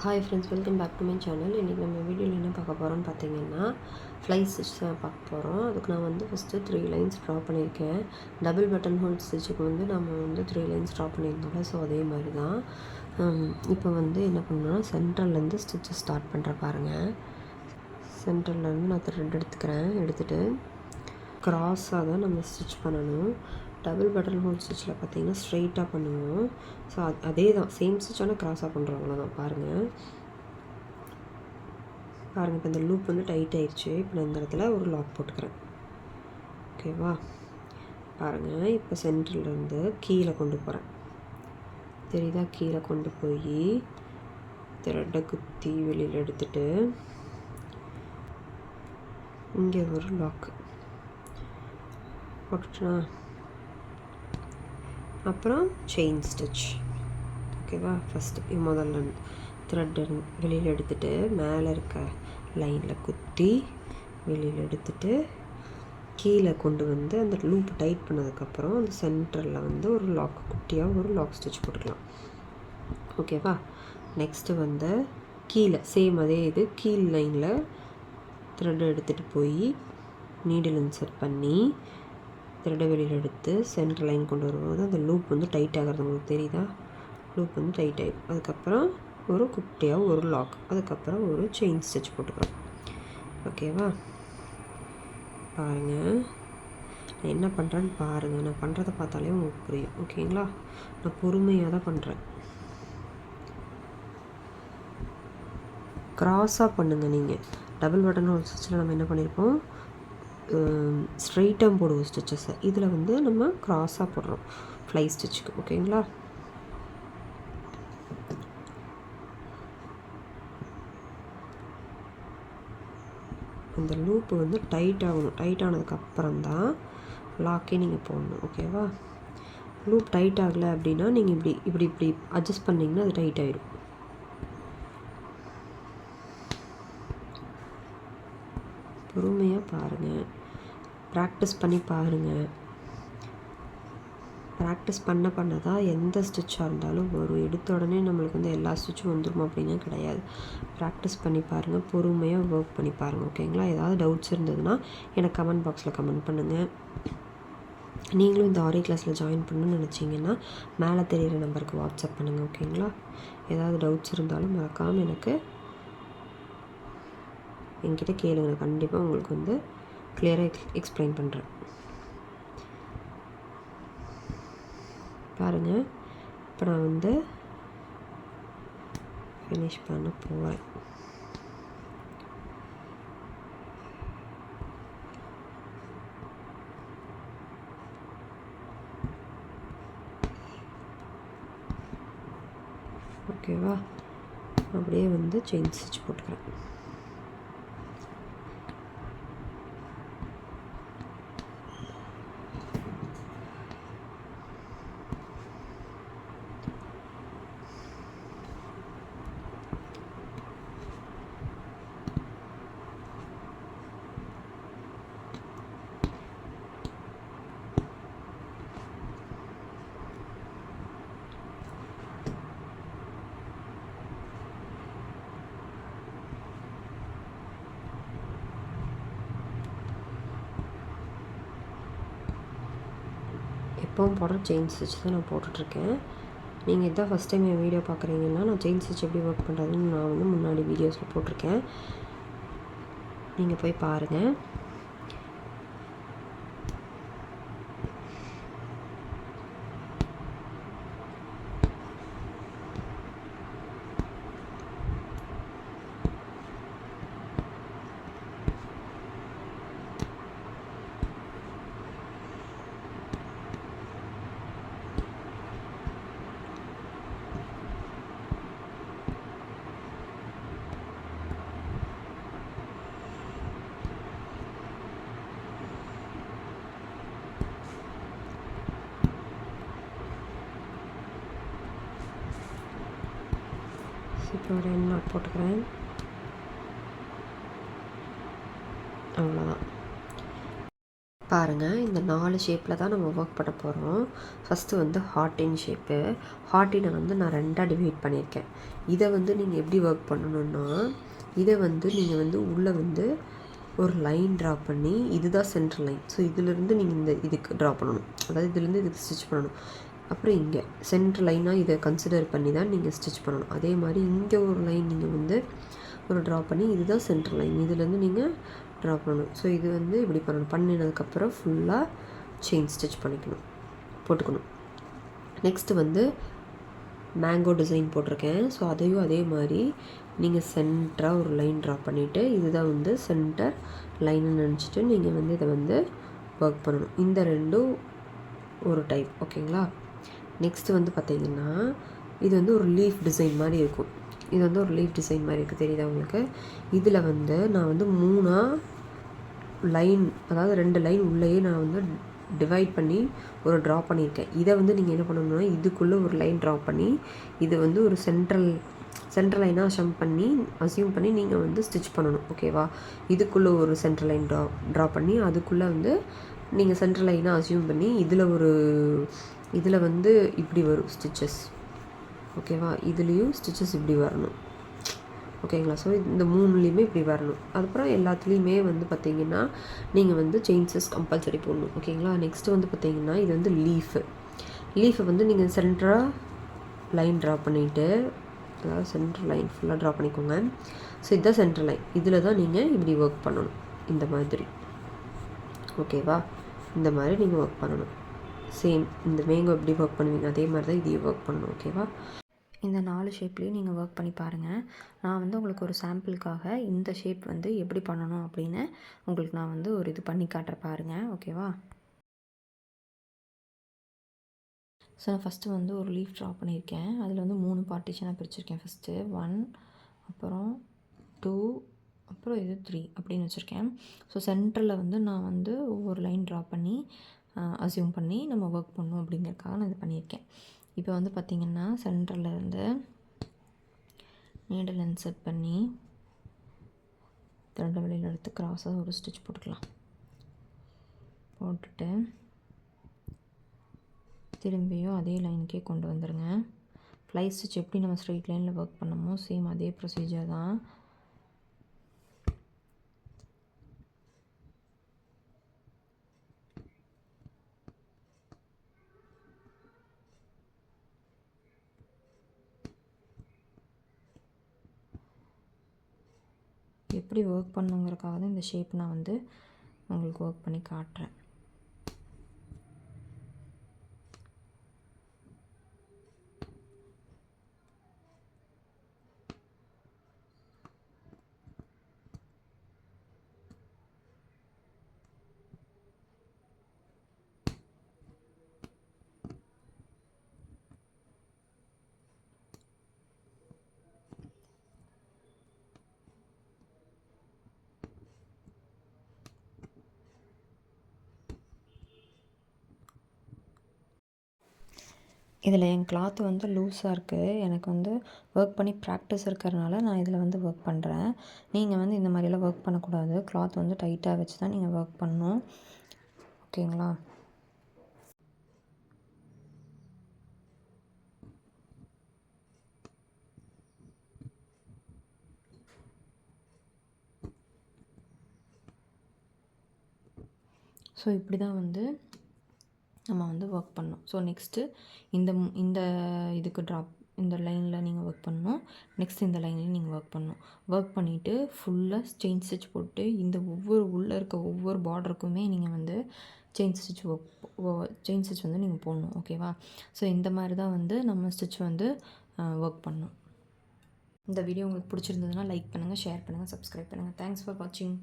Hi friends, welcome back to my channel. இன்றைக்கி நம்ம வீடியோவில் என்ன பார்க்க போகிறோம்னு பார்த்தீங்கன்னா ஃப்ளை ஸ்டிச் தான் பார்க்க போகிறோம். அதுக்கு நான் வந்து ஃபஸ்ட்டு 3 லைன்ஸ் ட்ரா பண்ணியிருக்கேன். டபுள் பட்டன் ஹோல் ஸ்டிச்சுக்கு வந்து நம்ம வந்து 3 லைன்ஸ் ட்ரா பண்ணியிருந்தோம்ல, ஸோ அதே மாதிரி தான். இப்போ வந்து என்ன பண்ணணும்னா சென்ட்ரல்லேருந்து ஸ்டிச்சை ஸ்டார்ட் பண்ணுற பாருங்கள். சென்ட்ரல்லேருந்து நான் த்ரெட் எடுத்துகிட்டு க்ராஸாக தான் நம்ம ஸ்டிச் பண்ணணும். டபுள் பட்டன் ஹோல் ஸ்டிச்சில் பார்த்திங்கன்னா ஸ்ட்ரைட்டாக பண்ணுவோம். ஸோ அதே தான் சேம் ஸ்டிச், ஆனால் க்ராஸாக பண்ணுறோம், அவ்வளோதான். பாருங்கள் இப்போ இந்த லூப் வந்து டைட் ஆயிடுச்சு. இப்போ நான் இந்த இடத்துல ஒரு லாக் போட்டுக்கிறேன். ஓகேவா? பாருங்கள், இப்போ சென்டர்லேருந்து கீழே கொண்டு போகிறேன். தெரியுதா? கீழே கொண்டு போய் த்ரெட்டை குத்தி வெளியில் எடுத்துட்டு இங்கே ஒரு லாக்கு போட்டுட்டா, அப்புறம் செயின் ஸ்டிச். ஓகேவா? ஃபஸ்ட்டு முதல்ல த்ரெட்டை வெளியில் எடுத்துகிட்டு மேலே இருக்க லைனில் குத்தி வெளியில் எடுத்துகிட்டு கீழே கொண்டு வந்து அந்த லூப் டைட் பண்ணதுக்கப்புறம் அந்த சென்டரில் வந்து ஒரு லாக், குட்டியாக ஒரு லாக் ஸ்டிச் போட்டுக்கலாம். ஓகேவா? நெக்ஸ்ட்டு வந்து கீழே சேம் அதே இது கீழ் லைனில் த்ரெட்டை எடுத்துகிட்டு போய் நீடில் இன்சர்ட் பண்ணி த்ரெட்டை வெளியில் எடுத்து சென்டர் லைன் கொண்டு வரும்போது அந்த லூப் வந்து டைட் ஆகிறது உங்களுக்கு தெரியுதா? லூப் வந்து டைட் ஆகிடும். அதுக்கப்புறம் ஒரு குட்டியாக ஒரு லாக், அதுக்கப்புறம் ஒரு செயின் ஸ்டிச் போட்டுக்கிறோம். ஓகேவா? பாருங்கள், நான் என்ன பண்ணுறேன்னு பாருங்கள். நான் பண்ணுறதை பார்த்தாலே உங்களுக்கு புரியும். ஓகேங்களா? நான் பொறுமையாக தான் பண்ணுறேன். க்ராஸாக பண்ணுங்கள். நீங்கள் டபுள் பட்டன் ஹோல் ஸ்டிச்சில் நம்ம என்ன பண்ணியிருப்போம், ஸ்ட்ரைட்டாக போடுவோம் ஸ்டிச்சஸை. இதில் வந்து நம்ம க்ராஸாக போடுறோம் ஃப்ளை ஸ்டிச்சுக்கு. ஓகேங்களா? இந்த லூப்பு வந்து டைட் ஆகணும். டைட் ஆனதுக்கப்புறம் தான் லாக்கே நீங்கள் போடணும். ஓகேவா? லூப் டைட் ஆகலை அப்படின்னா நீங்கள் இப்படி அட்ஜஸ்ட் பண்ணிங்கன்னா அது டைட் ஆகிடும். பொறுமையாக பாருங்கள், ப்ராக்டிஸ் பண்ணி பாருங்கள். ப்ராக்டிஸ் பண்ண தான் எந்த ஸ்டிச்சாக இருந்தாலும் வரும். எடுத்த உடனே நம்மளுக்கு வந்து எல்லா ஸ்டிச்சும் வந்துடும் அப்படின்னா கிடையாது. ப்ராக்டிஸ் பண்ணி பாருங்கள், பொறுமையாக ஒர்க் பண்ணி பாருங்கள். ஓகேங்களா? ஏதாவது டவுட்ஸ் இருந்ததுன்னா எனக்கு கமெண்ட் பாக்ஸில் கமெண்ட் பண்ணுங்கள். நீங்களும் இந்த ஆரி கிளாஸில் ஜாயின் பண்ணணும்னு நினச்சிங்கன்னா மேலே தெரிகிற நம்பருக்கு வாட்ஸ்அப் பண்ணுங்கள். ஓகேங்களா? ஏதாவது டவுட்ஸ் இருந்தாலும் மறக்காமல் எனக்கு என்கிட்ட கேளுங்க. நான் கண்டிப்பாக உங்களுக்கு வந்து கிளியராக எக்ஸ்பிளைன் பண்ணுறேன். பாருங்கள், இப்போ நான் வந்து ஃபினிஷ் பண்ண போகிறேன். ஓகேவா? அப்படியே வந்து செயின் ஸ்டிச் போட்டுக்கிறேன். எப்பவும் போடுற செயின் ஸ்டிச் தான் நான் போட்டுட்ருக்கேன். நீங்கள் இதான் ஃபஸ்ட் டைம் என் வீடியோ பார்க்குறீங்கன்னா நான் செயின் ஸ்டிச் எப்படி ஒர்க் பண்ணுறதுன்னு நான் வந்து முன்னாடி வீடியோஸில் போட்டிருக்கேன். நீங்கள் போய் பாருங்கள். இப்போ ஒரு நாட் போட்டுக்கிறேன். அவ்வளோதான். பாருங்கள், இந்த 4 ஷேப்பில் தான் நம்ம ஒர்க் பண்ண போகிறோம். ஃபஸ்ட்டு வந்து ஹார்ட்டின் ஷேப்பு. ஹார்ட்டினை வந்து நான் 2ஆக டிவைட் பண்ணியிருக்கேன். இதை வந்து நீங்கள் எப்படி ஒர்க் பண்ணணுன்னா, இதை வந்து நீங்கள் வந்து உள்ளே வந்து ஒரு லைன் ட்ரா பண்ணி, இதுதான் சென்ட்ரல் லைன். ஸோ இதிலேருந்து நீங்கள் இந்த இதுக்கு ட்ரா பண்ணணும். அதாவது இதுலேருந்து இதுக்கு ஸ்டிச் பண்ணணும். அப்புறம் இங்கே சென்ட்ரல் லைனாக இதை கன்சிடர் பண்ணி தான் நீங்கள் ஸ்டிச் பண்ணணும். அதே மாதிரி இங்கே ஒரு லைன் நீங்கள் வந்து ஒரு ட்ரா பண்ணி, இதுதான் சென்ட்ரல் லைன், இதுலேருந்து நீங்கள் ட்ரா பண்ணணும். ஸோ இது வந்து இப்படி பண்ணணும். பண்ணினதுக்கப்புறம் ஃபுல்லாக செயின் ஸ்டிச் போட்டுக்கணும். நெக்ஸ்ட்டு வந்து மேங்கோ டிசைன் போட்டிருக்கேன். ஸோ அதையும் அதே மாதிரி நீங்கள் சென்டராக ஒரு லைன் ட்ரா பண்ணிவிட்டு, இதுதான் வந்து சென்டர் லைன்னு நினச்சிட்டு நீங்கள் வந்து இதை வந்து ஒர்க் பண்ணணும். இந்த ரெண்டும் ஒரு டைப், ஓகேங்களா. நெக்ஸ்ட்டு வந்து பார்த்திங்கன்னா, இது வந்து ஒரு லீஃப் டிசைன் மாதிரி இருக்கும். இது வந்து ஒரு லீஃப் டிசைன் மாதிரி இருக்குது, தெரியுதா உங்களுக்கு. இதில் வந்து நான் வந்து 3ஆக லைன், அதாவது 2 லைன் உள்ளேயே நான் வந்து டிவைட் பண்ணி ஒரு ட்ரா பண்ணியிருக்கேன். இதை வந்து நீங்கள் என்ன பண்ணணும்னா, இதுக்குள்ளே ஒரு லைன் ட்ரா பண்ணி, இது வந்து ஒரு சென்ட்ரல் லைனாக அசியூம் பண்ணி நீங்கள் வந்து ஸ்டிச் பண்ணணும், ஓகேவா. இதுக்குள்ளே ஒரு சென்ட்ரல் லைன் ட்ரா பண்ணி, அதுக்குள்ளே வந்து நீங்கள் சென்ட்ரல் லைனாக அசியூம் பண்ணி, இதில் வந்து இப்படி வரும் ஸ்டிச்சஸ், ஓகேவா. இதுலேயும் ஸ்டிச்சஸ் இப்படி வரணும், ஓகேங்களா. ஸோ இந்த 3லேயுமே இப்படி வரணும். அதுக்கப்புறம் எல்லாத்துலேயுமே வந்து பார்த்திங்கன்னா நீங்கள் வந்து செயின்ஸஸ் கம்பல்சரி போடணும், ஓகேங்களா. நெக்ஸ்ட்டு வந்து பார்த்திங்கன்னா, இது வந்து லீஃபை வந்து நீங்கள் சென்டராக லைன் ட்ரா பண்ணிவிட்டு, அதாவது சென்ட்ரல் லைன் ஃபுல்லாக ட்ரா பண்ணிக்கோங்க. ஸோ இதுதான் சென்ட்ரல் லைன். இதில் தான் நீங்கள் இப்படி ஒர்க் பண்ணணும், இந்த மாதிரி, ஓகேவா. இந்த மாதிரி நீங்கள் ஒர்க் பண்ணணும். சேம் இந்த மேங்கோ எப்படி ஒர்க் பண்ணுவீங்க அதே மாதிரி தான் இதையும் ஒர்க் பண்ணணும், ஓகேவா. இந்த 4 ஷேப்லேயும் நீங்கள் ஒர்க் பண்ணி பாருங்கள். நான் வந்து உங்களுக்கு ஒரு சாம்பிளுக்காக இந்த ஷேப் வந்து எப்படி பண்ணணும் அப்படின்னு உங்களுக்கு நான் வந்து ஒரு இது பண்ணி காட்டுறேன் பாருங்கள், ஓகேவா. ஸோ நான் ஃபஸ்ட்டு வந்து ஒரு லீஃப் ட்ரா பண்ணியிருக்கேன். அதில் வந்து 3 பார்ட்டிஷனாக பிரிச்சுருக்கேன். ஃபஸ்ட்டு 1, அப்புறம் 2, அப்புறம் இது 3 அப்படின்னு வச்சுருக்கேன். ஸோ சென்டரில் வந்து நான் வந்து ஒவ்வொரு லைன் ட்ரா பண்ணி அசியூம் பண்ணி நம்ம ஒர்க் பண்ணணும் அப்படிங்கிறதுக்காக நான் இது பண்ணியிருக்கேன். இப்போ வந்து பார்த்திங்கன்னா, சென்டரில் இருந்து நீடில் இன்சர்ட் பண்ணி த்ரெட்டை வெளியில் எடுத்து கிராஸாக ஒரு ஸ்டிச் போட்டுக்கலாம். போட்டுட்டு திரும்பியும் அதே லைனுக்கே கொண்டு வந்துடுங்க. ஃப்ளை ஸ்டிச் எப்படி நம்ம ஸ்ட்ரெயிட் லைனில் ஒர்க் பண்ணமோ சேம் அதே ப்ரொசீஜர் தான். எப்படி ஒர்க் பண்ணுங்கிறதுக்காக தான் இந்த ஷேப் நான் வந்து உங்களுக்கு ஒர்க் பண்ணி காட்டுறேன். இதில் என் கிளாத் வந்து லூஸாக இருக்குது. எனக்கு வந்து ஒர்க் பண்ணி ப்ராக்டிஸ் இருக்கிறதுனால நான் இதில் வந்து ஒர்க் பண்ணுறேன். நீங்கள் வந்து இந்த மாதிரியெல்லாம் ஒர்க் பண்ணக்கூடாது. கிளாத் வந்து டைட்டாக வச்சு தான் நீங்கள் ஒர்க் பண்ணணும், ஓகேங்களா. ஸோ இப்படி தான் வந்து நம்ம வந்து ஒர்க் பண்ணணும். ஸோ நெக்ஸ்ட்டு இந்த இதுக்கு இந்த லைனில் நீங்கள் ஒர்க் பண்ணணும். நெக்ஸ்ட் இந்த லைன்லேயும் நீங்கள் ஒர்க் பண்ணணும். ஒர்க் பண்ணிவிட்டு ஃபுல்லாக செயின் ஸ்டிச் போட்டு இந்த உள்ளே இருக்க ஒவ்வொரு பார்டருக்குமே நீங்கள் வந்து செயின் ஸ்டிச் வந்து நீங்கள் போடணும், ஓகேவா. ஸோ இந்த மாதிரி தான் வந்து நம்ம ஸ்டிச் வந்து ஒர்க் பண்ணணும். இந்த வீடியோ உங்களுக்கு பிடிச்சிருந்ததுன்னா லைக் பண்ணுங்கள், ஷேர் பண்ணுங்கள், சப்ஸ்கிரைப் பண்ணுங்கள். தேங்க்ஸ் ஃபார் வாட்சிங்.